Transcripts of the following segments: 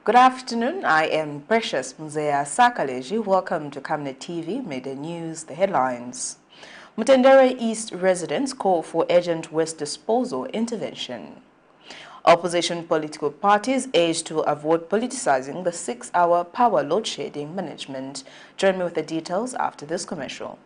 Good afternoon, I am Precious Mzea Sakaleji. Welcome to Camnet TV, Media News, the headlines. MUTENDERE East residents call for urgent waste disposal intervention. Opposition political parties urge to avoid politicizing the 6-hour power load shedding management. Join me with the details after this commercial.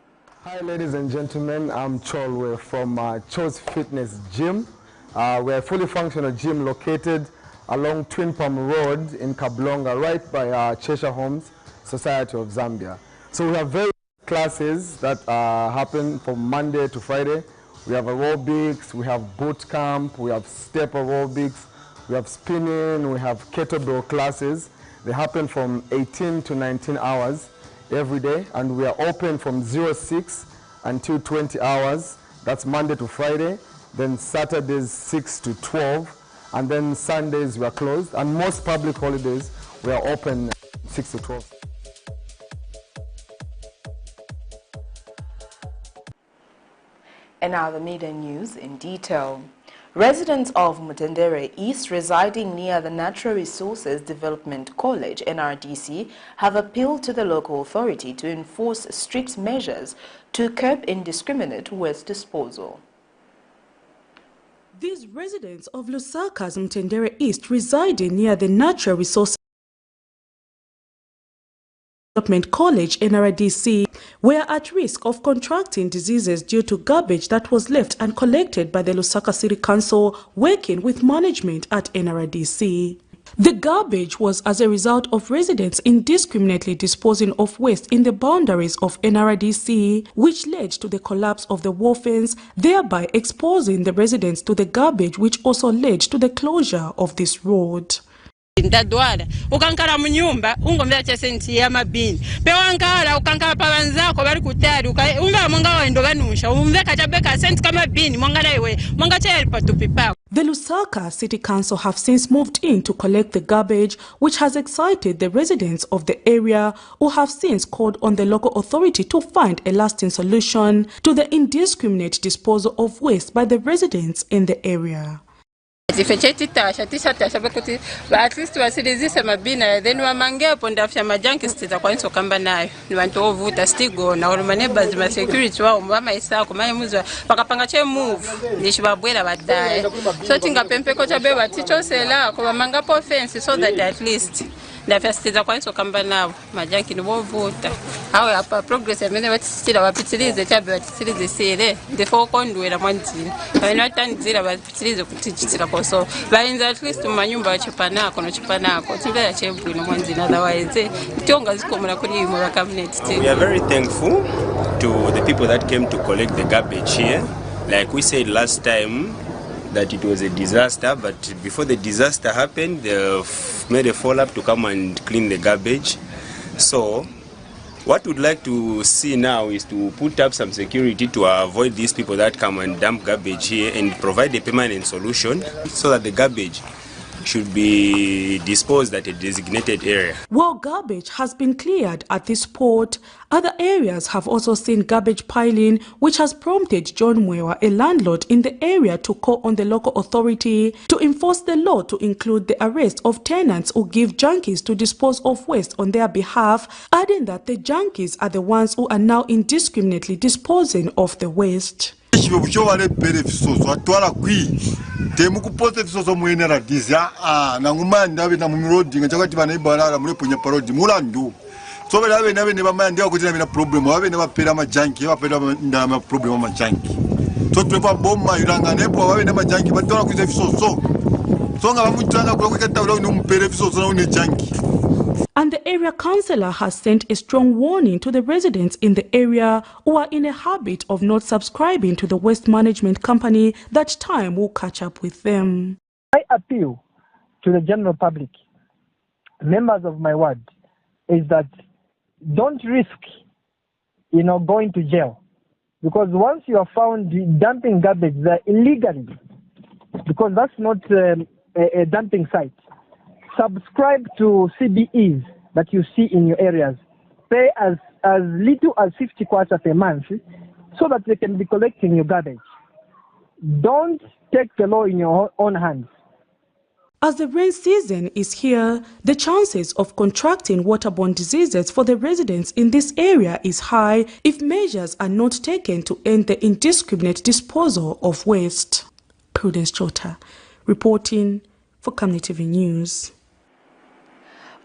Hi ladies and gentlemen, I'm Cholwe from Cho's Fitness Gym. We're a fully functional gym located along Twin Palm Road in Kablonga, right by Cheshire Homes Society of Zambia. So we have various classes that happen from Monday to Friday. We have aerobics, we have boot camp, we have step aerobics, we have spinning, we have kettlebell classes. They happen from 18 to 19 hours every day, and we are open from 06 until 20 hours. That's Monday to Friday. Then Saturdays 6 to 12. And then Sundays we are closed, and most public holidays we are open 6 to 12. And now the media news in detail. Residents of MUTENDERE East residing near the Natural Resources Development College, NRDC, have appealed to the local authority to enforce strict measures to curb indiscriminate waste disposal. These residents of Lusaka's MUTENDERE East residing near the Natural Resources Development College, NRDC, were at risk of contracting diseases due to garbage that was left uncollected by the Lusaka City Council working with management at NRDC. The garbage was as a result of residents indiscriminately disposing of waste in the boundaries of NRDC, which led to the collapse of the wall fence, thereby exposing the residents to the garbage, which also led to the closure of this road. Ndadwala ukankala munyumba ungomvera chesenti ya mabini pewankala ukankala pawanzako bali kutali umva mwanga waendo banusha umveka chabeka senti kama bini mwanga iwe mwanga cheli patupipa. The Lusaka City Council have since moved in to collect the garbage, which has excited the residents of the area, who have since called on the local authority to find a lasting solution to the indiscriminate disposal of waste by the residents in the area. At least wasilizise mabina then wamangepo ndafya majanki sitiza kwa nso kamba nayo ni wantu ovuta stigo na wale neighbors ma security wao mama isako maye muzwa bakapanga che move ndishibabwela badaye so tinga pempeko chabeba tichosela kwa mangapo fence so that at least ndafya sitiza kwa nso kamba nawo majanki ni bovuta awe hapa progress amene batitira bapitilize chabe batitilize sele ndefo kondwela mwanzini abana batanzira bapitilize kutichitira so bayenza at least manyumba achipanako no chipanako tibera chebwino mwanzina otherwise tionga zikomera kuri mu Camnet. We are very thankful to the people that came to collect the garbage here. Like we said last time that it was a disaster, but before the disaster happened they made a follow-up to come and clean the garbage. So what we'd like to see now is to put up some security to avoid these people that come and dump garbage here and provide a permanent solution so that the garbage should be disposed at a designated area. While garbage has been cleared at this spot, other areas have also seen garbage piling, which has prompted John Mwewa, a landlord in the area, to call on the local authority to enforce the law to include the arrest of tenants who give junkies to dispose of waste on their behalf, adding that the junkies are the ones who are now indiscriminately disposing of the waste. Temukupote tisoso muenera dizia nanguma ndabe na mumroad ngachakati bana ibala mulepo nya parodi mulandu so bela nabe ne bama ndia kuti na problem wabe ne bapera majanki bapera ndama problem majanki so twepa bomba yuranga nepo wabe ne majanki batona kuze fisoso so nga bamutana kuloketa ulo ni umpere fisoso na une janki. And the area councillor has sent a strong warning to the residents in the area who are in a habit of not subscribing to the waste management company that time will catch up with them. I appeal to the general public, members of my ward, is that don't risk, going to jail. Because once you are found dumping garbage there illegally, because that's not a dumping site, subscribe to CBEs that you see in your areas. Pay as little as 50 kwacha per month so that they can be collecting your garbage. Don't take the law in your own hands. As the rain season is here, the chances of contracting waterborne diseases for the residents in this area is high if measures are not taken to end the indiscriminate disposal of waste. Prudence Chota, reporting for Camnet TV News.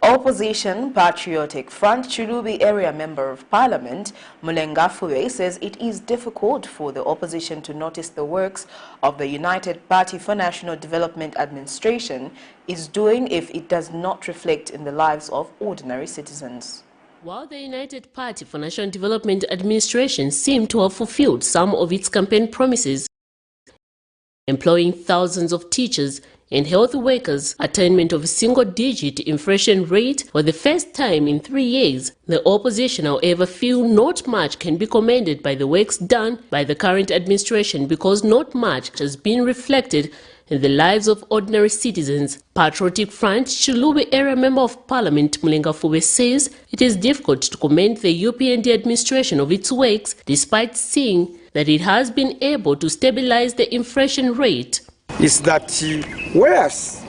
Opposition Patriotic Front Chulubi Area Member of Parliament Mulenga Fuwe says it is difficult for the opposition to notice the works of the United Party for National Development Administration is doing if it does not reflect in the lives of ordinary citizens. While the United Party for National Development Administration seemed to have fulfilled some of its campaign promises, employing thousands of teachers and health workers, attainment of a single-digit inflation rate for the first time in 3 years, the opposition, however, feel not much can be commended by the works done by the current administration because not much has been reflected in the lives of ordinary citizens. Patriotic Front Chulubi Area Member of Parliament Mulenga Fuwe says it is difficult to commend the UPND administration of its works despite seeing that it has been able to stabilize the inflation rate. Is that whereas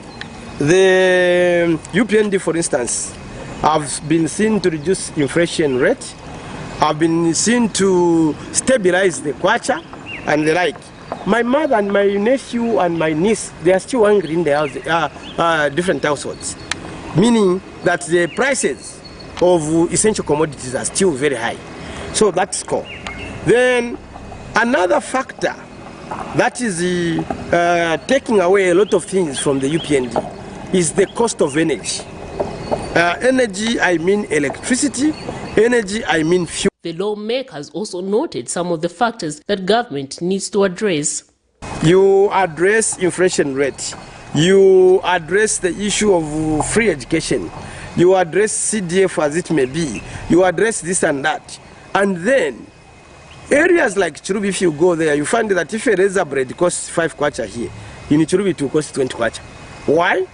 the UPND, for instance, have been seen to reduce inflation rate, have been seen to stabilize the kwacha and the like. My mother and my nephew and my niece, they are still hungry in the house, different households, meaning that the prices of essential commodities are still very high. So that's core. Then another factor that is taking away a lot of things from the UPND is the cost of energy. Energy, I mean electricity. Energy, I mean fuel. The lawmakers also noted some of the factors that government needs to address. You address inflation rate. You address the issue of free education. You address CDF as it may be. You address this and that. And then areas like Chulubi, if you go there, you find that if a razor bread costs 5 kwacha here, in Chulubi it will cost 20 kwacha. Why?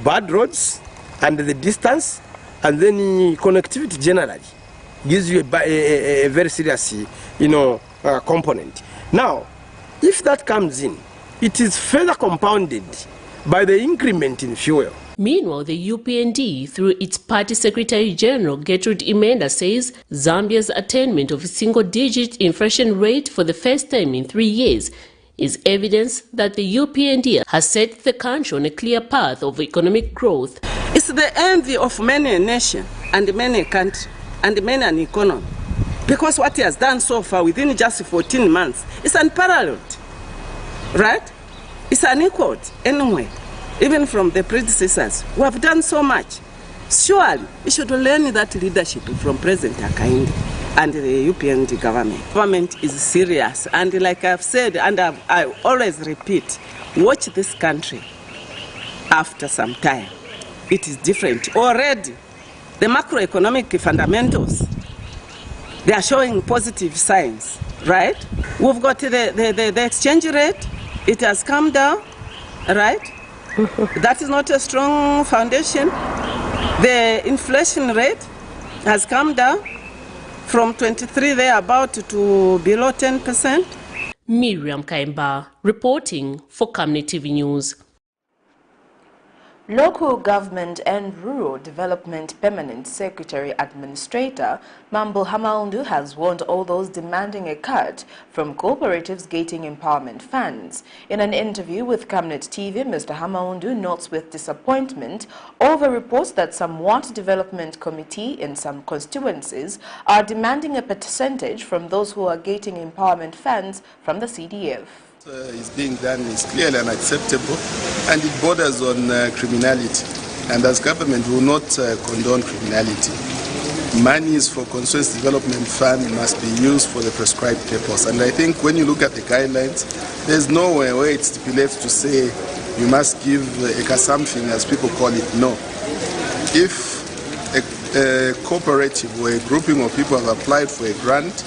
Bad roads and the distance, and then connectivity generally gives you a very serious, component. Now, if that comes in, it is further compounded by the increment in fuel. Meanwhile, the UPND, through its Party Secretary General Gertrude Imenda, says Zambia's attainment of a single-digit inflation rate for the first time in 3 years is evidence that the UPND has set the country on a clear path of economic growth. It's the envy of many a nation and many a country and many an economy, because what he has done so far within just 14 months is unparalleled, right? It's unequaled anyway. Even from the predecessors who have done so much. Surely, we should learn that leadership from President Hakainde and the UPND government. Government is serious, and like I've said, and I always repeat, watch this country after some time. It is different. Already, the macroeconomic fundamentals, they are showing positive signs, right? We've got the exchange rate, it has come down, right? That is not a strong foundation. The inflation rate has come down from 23 thereabout to below 10%. Miriam Kaimba, reporting for Camnet TV News. Local Government and Rural Development Permanent Secretary Administrator Mambo Hamaundu has warned all those demanding a cut from cooperatives getting empowerment funds. In an interview with Camnet TV, Mr. Hamaundu notes with disappointment over reports that some Water Development Committee in some constituencies are demanding a percentage from those who are getting empowerment funds from the CDF. Is being done is clearly unacceptable, and it borders on criminality, and as government we will not condone criminality. Monies for constituency development fund must be used for the prescribed purpose, and I think when you look at the guidelines, there's nowhere where it stipulates to say you must give something, as people call it. No. If a cooperative or a grouping of people have applied for a grant,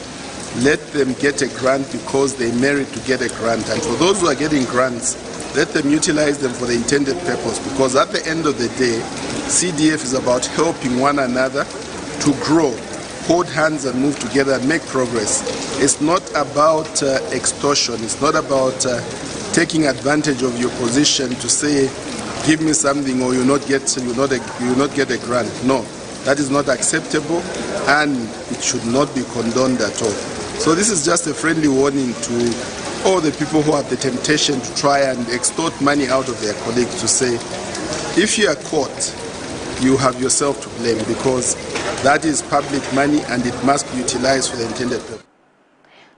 let them get a grant because they merit to get a grant. And for those who are getting grants, let them utilize them for the intended purpose, because at the end of the day, CDF is about helping one another to grow, hold hands and move together and make progress. It's not about extortion. It's not about taking advantage of your position to say give me something or you not get a grant. No, that is not acceptable, and it should not be condoned at all. So this is just a friendly warning to all the people who have the temptation to try and extort money out of their colleagues, to say, if you are caught, you have yourself to blame, because that is public money and it must be utilized for the intended purpose.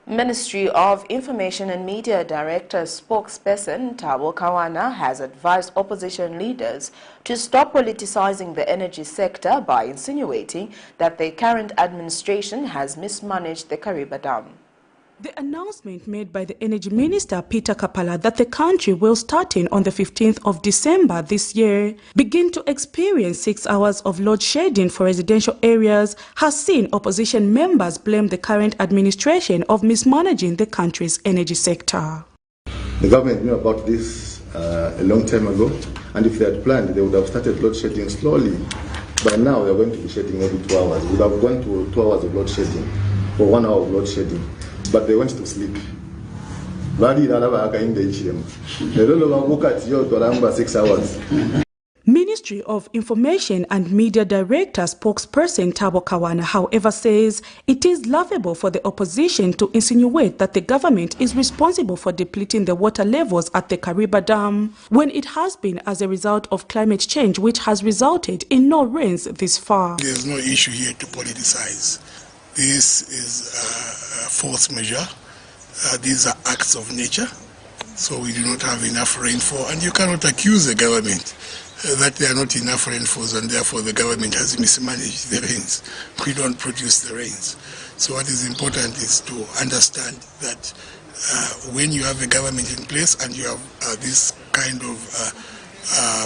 Ministry of Information and Media Director spokesperson Thabo Kawana has advised opposition leaders to stop politicizing the energy sector by insinuating that the current administration has mismanaged the Kariba Dam. The announcement made by the Energy Minister Peter Kapala that the country will, starting on the 15th of December this year, begin to experience 6 hours of load shedding for residential areas has seen opposition members blame the current administration of mismanaging the country's energy sector. The government knew about this a long time ago, and if they had planned, they would have started load shedding slowly. By now, they are going to be shedding maybe 2 hours. We would have gone to 2 hours of load shedding, or 1 hour of load shedding. But they went to sleep. Ministry of Information and Media Director spokesperson Thabo Kawana, however, says it is laughable for the opposition to insinuate that the government is responsible for depleting the water levels at the Kariba Dam, when it has been as a result of climate change, which has resulted in no rains this far. There is no issue here to politicize. This is force majeure. These are acts of nature, so we do not have enough rainfall, and you cannot accuse the government that there are not enough rainfalls and therefore the government has mismanaged the rains. We don't produce the rains. So what is important is to understand that when you have a government in place and you have this kind of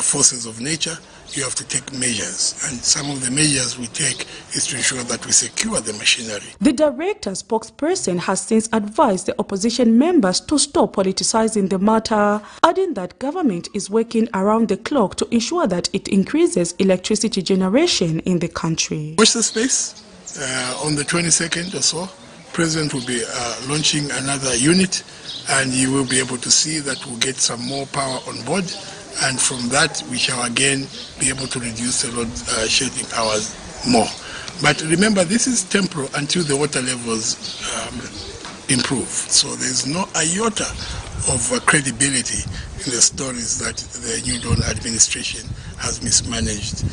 forces of nature, you have to take measures, and some of the measures we take is to ensure that we secure the machinery. The director spokesperson has since advised the opposition members to stop politicizing the matter, adding that government is working around the clock to ensure that it increases electricity generation in the country. Watch the space. On the 22nd or so, President will be launching another unit, and you will be able to see that we'll get some more power on board. And from that, we shall again be able to reduce the load shedding hours more. But remember, this is temporal until the water levels improve. So there's no iota of credibility in the stories that the New Dawn administration has mismanaged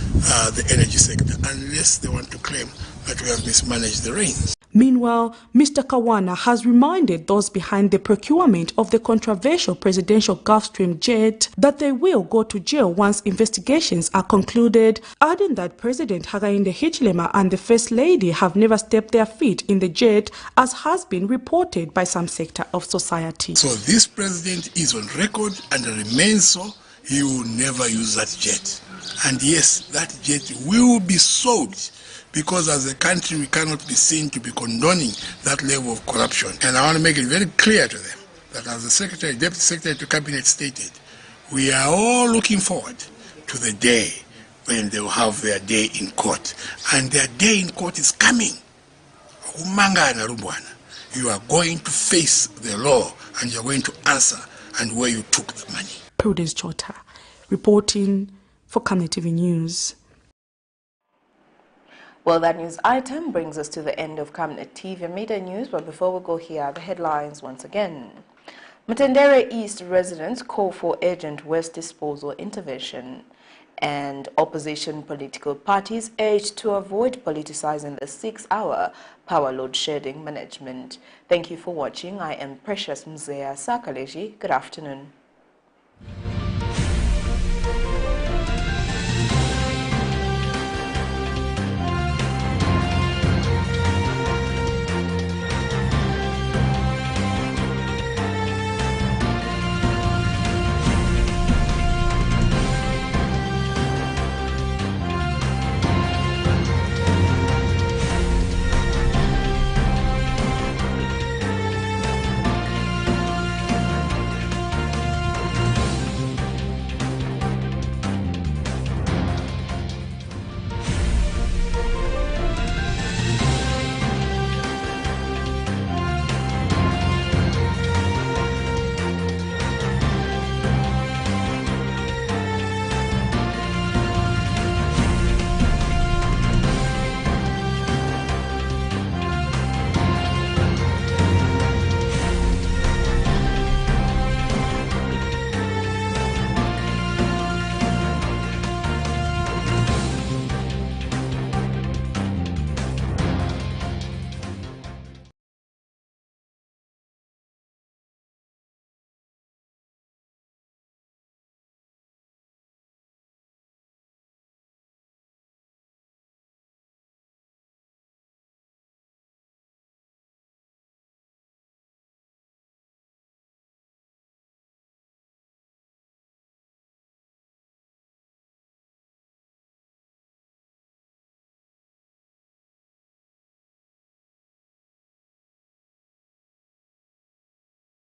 the energy sector, unless they want to claim that we have mismanaged the rains. Meanwhile, Mr. Kawana has reminded those behind the procurement of the controversial presidential Gulfstream jet that they will go to jail once investigations are concluded, adding that President Hakainde Hichilema and the First Lady have never stepped their feet in the jet, as has been reported by some sector of society. So this president is on record and remains so. He will never use that jet. And yes, that jet will be sold, because as a country we cannot be seen to be condoning that level of corruption. And I want to make it very clear to them that, as the Deputy Secretary to Cabinet stated, we are all looking forward to the day when they will have their day in court. And their day in court is coming. You are going to face the law and you are going to answer and where you took the money. Prudence Chota, reporting for Camnet TV News. Well, that news item brings us to the end of Camnet TV Media News, but before we go here, the headlines once again. Mutendere East residents call for urgent waste disposal intervention, and opposition political parties urged to avoid politicizing the 6-hour power load shedding management. Thank you for watching. I am Precious Mzea Sakaleji. Good afternoon.